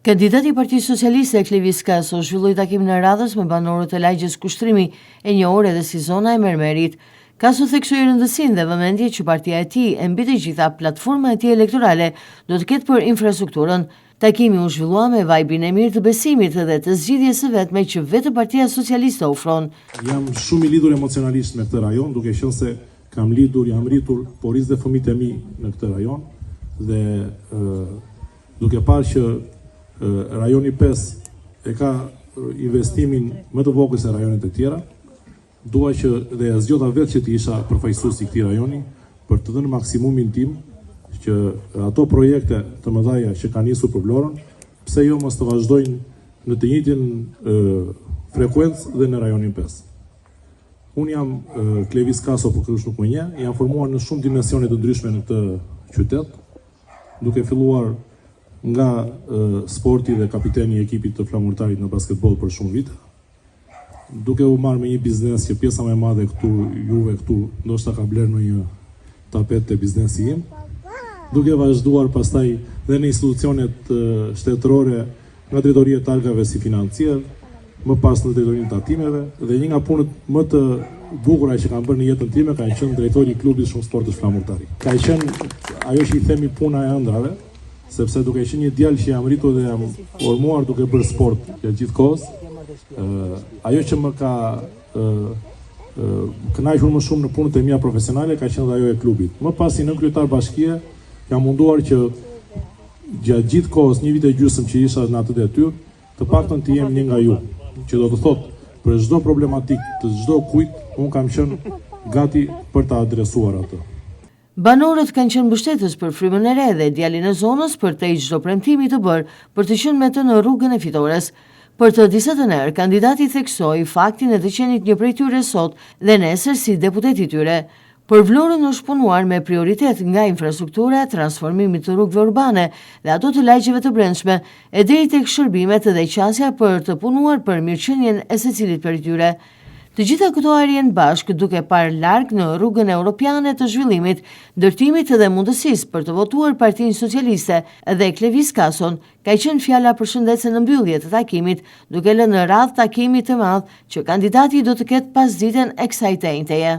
Kandidati i Partisë Socialiste Klevis Kaso zhvilloi takimin e radhës me banorët e lagjes Kushtrimi, e njohur edhe si zona e Mermerit. Kaso theksoi rëndësinë dhe vëmendje që partia e tij e mbi të gjitha platforma e tij elektorale do të ketë për infrastrukturën. Takimi u zhvillua me vajbin e mirë të besimit dhe të zgjidhjes së vetme që vetë Partia Socialiste ofron. Jam shumë i lidhur emocionalisht me këtë rajon, duke qenë se jam rritur poris dhe fëmijët e mi në këtë rajon dhe duke parë që rajoni 5 e ka investimin më të vogël se rajonet e tjera, dua që dhe zgjodha vetë që të isha përfaqësues i këtij rajoni për të dhënë maksimumin tim që ato projekte të mëdha që kanë nisur për Vlorën, pse jo mos të vazhdojnë në të njëjtin frekuencë dhe në rajonin 5. Unë jam Klevis Kaso, por kush nuk më njeh, jam formuar në shumë dimensione të ndryshme në këtë qytet, duke filluar nga sporti dhe kapiteni i ekipit të flamurtarit në basketbol për shumë vite, duke u marrë me një biznes që pjesa më e madhe këtu, juve këtu, ndoshta ka blerë në një tapet të biznesi im, duke vazhduar pastaj dhe në institucionet shtetërore, nga drejtoria e targave si financier, më pas në drejtorinë e tatimeve, dhe një nga punët më të bukura që kam bërë në jetën time ka qenë drejtori i klubit shumë sportësh flamurtari. Ka qenë ajo që i themi puna e ëndrave, sepse duke qenë një djalë që jam rritur dhe jam formuar duke bërë sport gjatë gjithë kohës, ajo që më ka kënaqur më shumë në punët e mia profesionale ka qenë dhe ajo e klubit. Më pas si nën kryetar bashkie, jam munduar që gjatë gjithë kohës, një vit e gjysmë që isha në atë detyrë, të paktën të jem një nga ju, që do të thotë për çdo problematik të çdo kujt, unë kam qenë gati për ta adresuar atë. Banorët kanë qenë mbështetës për frymën e re dhe djalin e zonës për të çdo premtimi të bërë për të qenë me të në rrugën e fitores. Për të disatëherë, kandidati theksoi faktin e të qenit një prej tyre sot dhe nesër si deputet i tyre. Për Vlorën është punuar me prioritet nga infrastruktura, transformimit të rrugëve urbane dhe ato të lagjeve të brendshme, e deri tek shërbimet dhe qasja për të punuar për mirëqenien e secilit prej tyre. Të gjitha këto arjen bashkë duke parë larg në rrugën europiane të zhvillimit, ndërtimit dhe mundësisë për të votuar Partinë Socialiste dhe Klevis Kason, ka qenë fjala përshëndetse në mbyllje të takimit, duke lënë në radhë takimit të madh që kandidati do të ketë pasditën e kësaj të njëjteje.